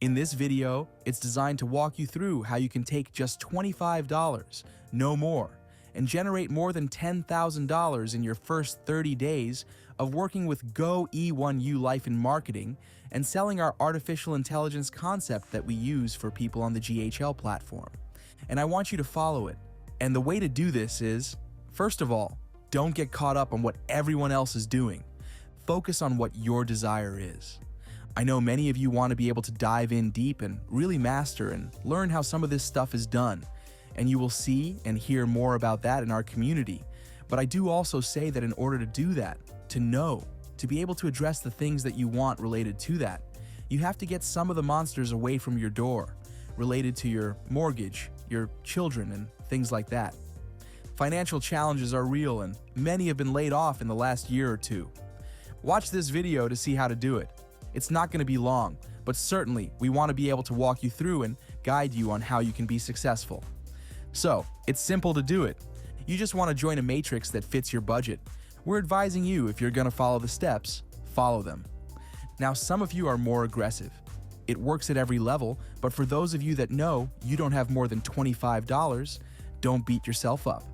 In this video, it's designed to walk you through how you can take just $25, no more, and generate more than $10,000 in your first 30 days of working with Go E1ULife in marketing and selling our artificial intelligence concept that we use for people on the GHL platform. And I want you to follow it. And the way to do this is, first of all, don't get caught up on what everyone else is doing. Focus on what your desire is. I know many of you want to be able to dive in deep and really master and learn how some of this stuff is done, and you will see and hear more about that in our community. But I do also say that in order to do that, to know, to be able to address the things that you want related to that, you have to get some of the monsters away from your door, related to your mortgage, your children, and things like that. Financial challenges are real, and many have been laid off in the last year or two. Watch this video to see how to do it. It's not going to be long, but certainly we want to be able to walk you through and guide you on how you can be successful. So, it's simple to do it. You just want to join a matrix that fits your budget. We're advising you, if you're going to follow the steps, follow them. Now, some of you are more aggressive. It works at every level, but for those of you that know you don't have more than $25, don't beat yourself up.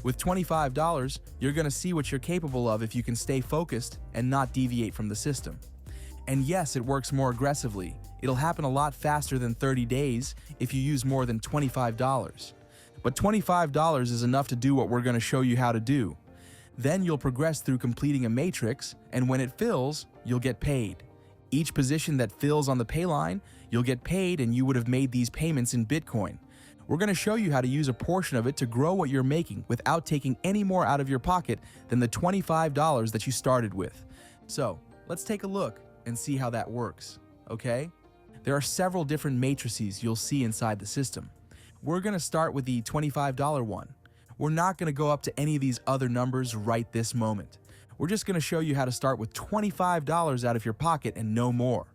With $25, you're going to see what you're capable of if you can stay focused and not deviate from the system. And yes, it works more aggressively. It'll happen a lot faster than 30 days if you use more than $25. But $25 is enough to do what we're going to show you how to do. Then you'll progress through completing a matrix, and when it fills, you'll get paid. Each position that fills on the pay line, you'll get paid, and you would have made these payments in Bitcoin. We're going to show you how to use a portion of it to grow what you're making without taking any more out of your pocket than the $25 that you started with. So, let's take a look and see how that works, okay? There are several different matrices you'll see inside the system. We're going to start with the $25 one. We're not going to go up to any of these other numbers right this moment. We're just going to show you how to start with $25 out of your pocket and no more.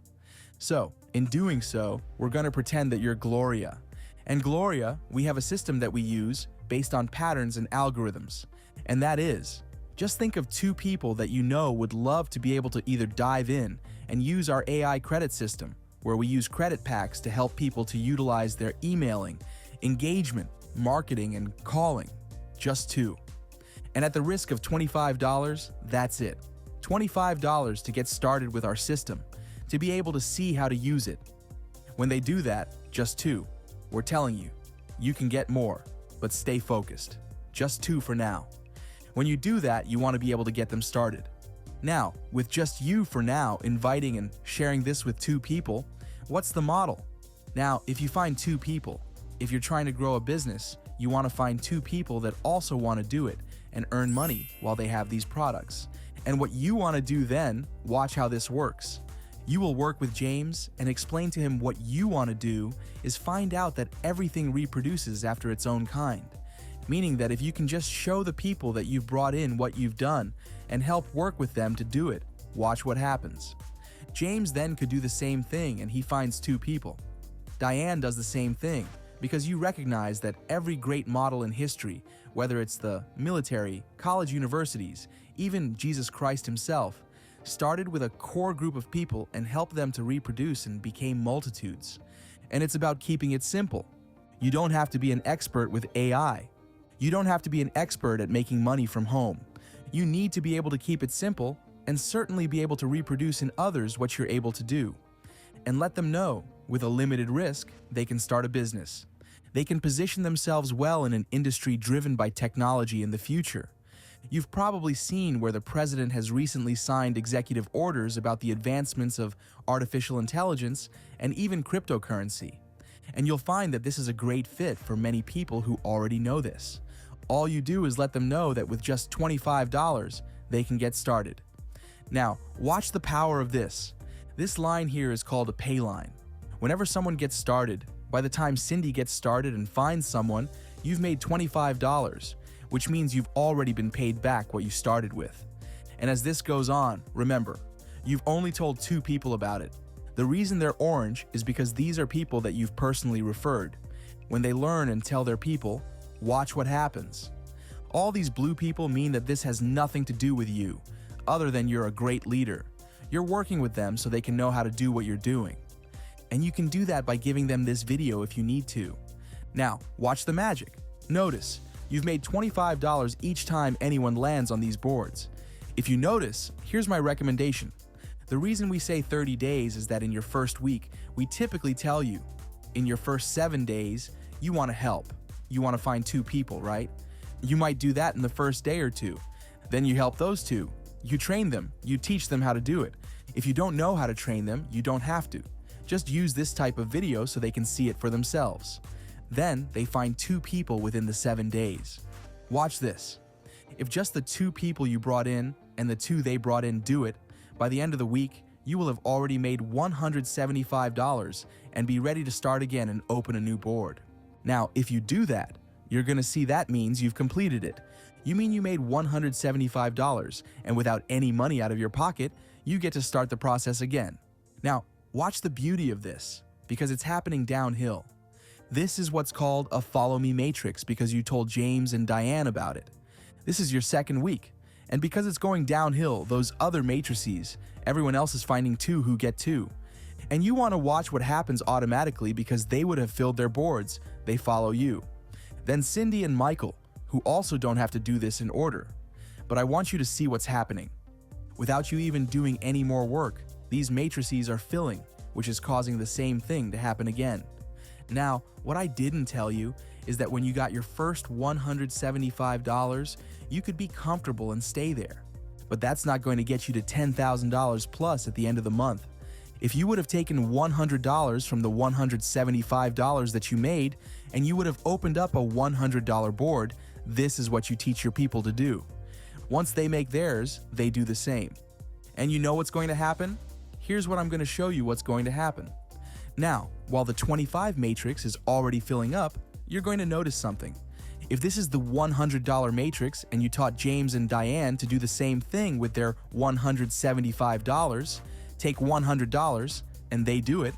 So, in doing so, we're going to pretend that you're Gloria. And Gloria, we have a system that we use based on patterns and algorithms. And that is, just think of two people that you know would love to be able to either dive in and use our AI credit system, where we use credit packs to help people to utilize their emailing, engagement, marketing, and calling. Just two. And at the risk of $25, that's it. $25 to get started with our system, to be able to see how to use it. When they do that, just two. We're telling you, you can get more, but stay focused. Just two for now. When you do that, you want to be able to get them started. Now, with just you for now inviting and sharing this with two people, what's the model? Now, if you find two people, if you're trying to grow a business, you want to find two people that also want to do it and earn money while they have these products. And what you want to do then, watch how this works. You will work with James and explain to him what you want to do is find out that everything reproduces after its own kind. Meaning that if you can just show the people that you've brought in what you've done and help work with them to do it, watch what happens. James then could do the same thing and he finds two people. Diane does the same thing because you recognize that every great model in history, whether it's the military, college universities, even Jesus Christ himself, started with a core group of people and helped them to reproduce and became multitudes. And it's about keeping it simple. You don't have to be an expert with AI. You don't have to be an expert at making money from home. You need to be able to keep it simple and certainly be able to reproduce in others what you're able to do. And let them know, with a limited risk, they can start a business. They can position themselves well in an industry driven by technology in the future. You've probably seen where the president has recently signed executive orders about the advancements of artificial intelligence and even cryptocurrency. And you'll find that this is a great fit for many people who already know this. All you do is let them know that with just $25, they can get started. Now, watch the power of this. This line here is called a pay line. Whenever someone gets started, by the time Cindy gets started and finds someone, you've made $25, which means you've already been paid back what you started with. And as this goes on, remember, you've only told two people about it. The reason they're orange is because these are people that you've personally referred. When they learn and tell their people, watch what happens. All these blue people mean that this has nothing to do with you, other than you're a great leader. You're working with them so they can know how to do what you're doing. And you can do that by giving them this video if you need to. Now, watch the magic. Notice, you've made $25 each time anyone lands on these boards. If you notice, here's my recommendation. The reason we say 30 days is that in your first week, we typically tell you, in your first 7 days, you want to help. You want to find 2 people, right? You might do that in the first day or 2. Then you help those 2. You train them. You teach them how to do it. If you don't know how to train them, you don't have to. Just use this type of video so they can see it for themselves. Then they find 2 people within the 7 days. Watch this. If just the 2 people you brought in and the 2 they brought in do it, by the end of the week, you will have already made $175 and be ready to start again and open a new board. Now, if you do that, you're going to see that means you've completed it. You mean you made $175, and without any money out of your pocket, you get to start the process again. Now, watch the beauty of this, because it's happening downhill. This is what's called a follow me matrix because you told James and Diane about it. This is your second week, and because it's going downhill, those other matrices, everyone else is finding 2 who get 2. And you want to watch what happens automatically because they would have filled their boards, they follow you. Then Cindy and Michael, who also don't have to do this in order. But I want you to see what's happening. Without you even doing any more work, these matrices are filling, which is causing the same thing to happen again. Now, what I didn't tell you is that when you got your first $175, you could be comfortable and stay there. But that's not going to get you to $10,000 plus at the end of the month. If you would have taken $100 from the $175 that you made, and you would have opened up a $100 board, this is what you teach your people to do. Once they make theirs, they do the same. And you know what's going to happen? Here's what I'm going to show you what's going to happen. Now, while the 25 matrix is already filling up, you're going to notice something. If this is the $100 matrix and you taught James and Diane to do the same thing with their $175, take $100 and they do it,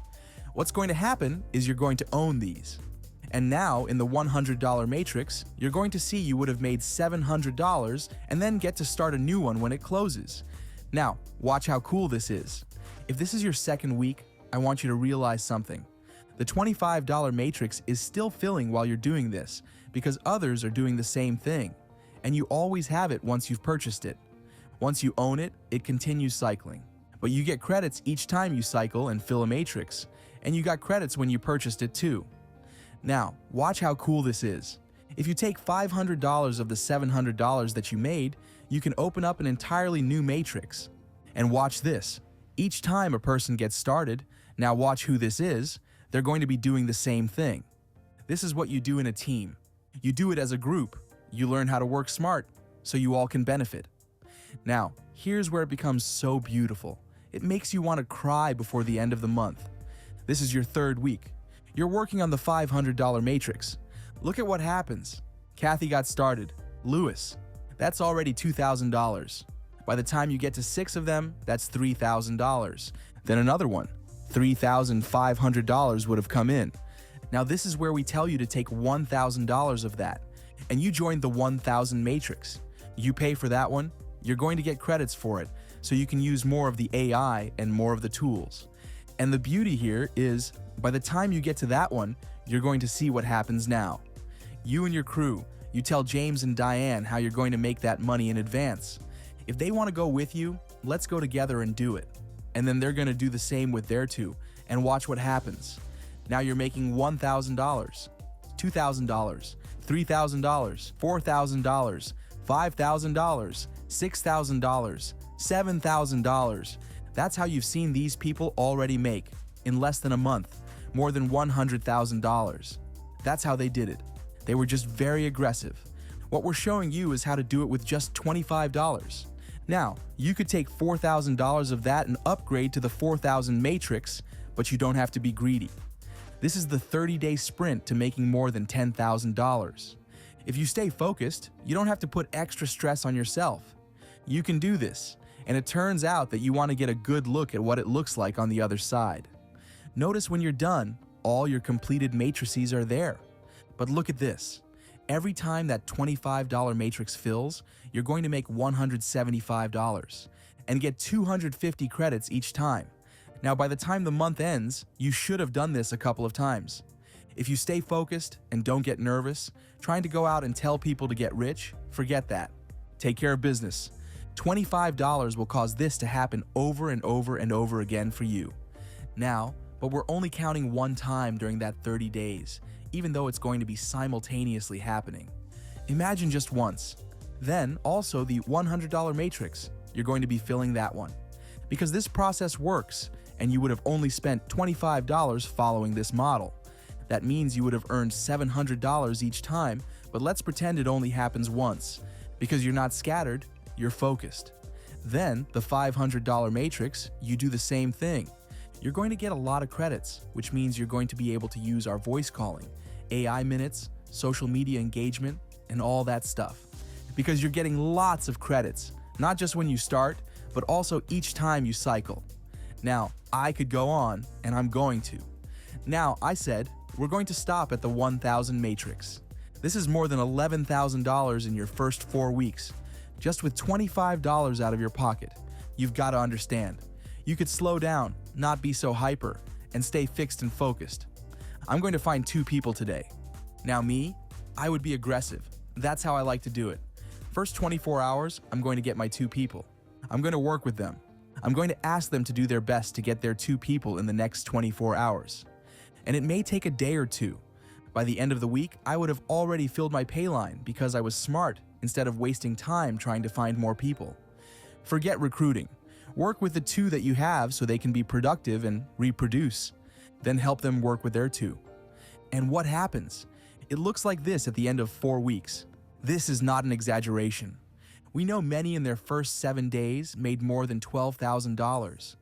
what's going to happen is you're going to own these. And now in the $100 matrix, you're going to see you would have made $700 and then get to start a new one when it closes. Now, watch how cool this is. If this is your second week, I want you to realize something. The $25 matrix is still filling while you're doing this because others are doing the same thing, and you always have it once you've purchased it. Once you own it, it continues cycling. But you get credits each time you cycle and fill a matrix, and you got credits when you purchased it too. Now, watch how cool this is. If you take $500 of the $700 that you made, you can open up an entirely new matrix. And watch this. Each time a person gets started, now watch who this is, they're going to be doing the same thing. This is what you do in a team. You do it as a group. You learn how to work smart, so you all can benefit. Now, here's where it becomes so beautiful. It makes you want to cry before the end of the month. This is your third week. You're working on the $500 matrix. Look at what happens. Kathy got started. Lewis. That's already $2,000. By the time you get to 6 of them, that's $3,000. Then another one. $3,500 would have come in. Now this is where we tell you to take $1,000 of that, and you join the 1,000 matrix. You pay for that one, you're going to get credits for it, so you can use more of the AI and more of the tools. And the beauty here is, by the time you get to that one, you're going to see what happens now. You and your crew, you tell James and Diane how you're going to make that money in advance. If they want to go with you, let's go together and do it. And then they're going to do the same with their 2, and watch what happens. Now you're making $1,000, $2,000, $3,000, $4,000, $5,000, $6,000, $7,000. That's how you've seen these people already make, in less than a month, more than $100,000. That's how they did it. They were just very aggressive. What we're showing you is how to do it with just $25. Now, you could take $4,000 of that and upgrade to the 4,000 matrix, but you don't have to be greedy. This is the 30-day sprint to making more than $10,000. If you stay focused, you don't have to put extra stress on yourself. You can do this, and it turns out that you want to get a good look at what it looks like on the other side. Notice when you're done, all your completed matrices are there. But look at this. Every time that $25 matrix fills, you're going to make $175 and get 250 credits each time. Now, by the time the month ends, you should have done this a couple of times. If you stay focused and don't get nervous, trying to go out and tell people to get rich, forget that. Take care of business. $25 will cause this to happen over and over and over again for you. Now, but we're only counting one time during that 30 days, even though it's going to be simultaneously happening. Imagine just once. Then, also the $100 matrix, you're going to be filling that one. Because this process works, and you would have only spent $25 following this model. That means you would have earned $700 each time, but let's pretend it only happens once. Because you're not scattered, you're focused. Then, the $500 matrix, you do the same thing. You're going to get a lot of credits, which means you're going to be able to use our voice calling, AI minutes, social media engagement, and all that stuff. Because you're getting lots of credits, not just when you start, but also each time you cycle. Now, I could go on, and I'm going to. Now, I said, we're going to stop at the 1,000 matrix. This is more than $11,000 in your first 4 weeks, just with $25 out of your pocket. You've got to understand. You could slow down, not be so hyper, and stay fixed and focused. I'm going to find 2 people today. Now me, I would be aggressive. That's how I like to do it. First 24 hours, I'm going to get my 2 people. I'm going to work with them. I'm going to ask them to do their best to get their 2 people in the next 24 hours. And it may take a day or 2. By the end of the week, I would have already filled my pay line because I was smart instead of wasting time trying to find more people. Forget recruiting. Work with the 2 that you have so they can be productive and reproduce. Then help them work with their 2. And what happens? It looks like this at the end of 4 weeks. This is not an exaggeration. We know many in their first 7 days made more than $12,000.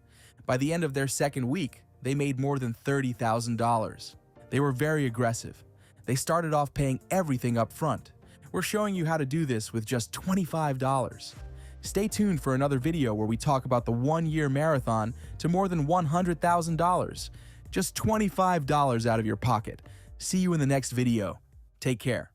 By the end of their second week, they made more than $30,000. They were very aggressive. They started off paying everything up front. We're showing you how to do this with just $25. Stay tuned for another video where we talk about the 1-year marathon to more than $100,000. Just $25 out of your pocket. See you in the next video. Take care.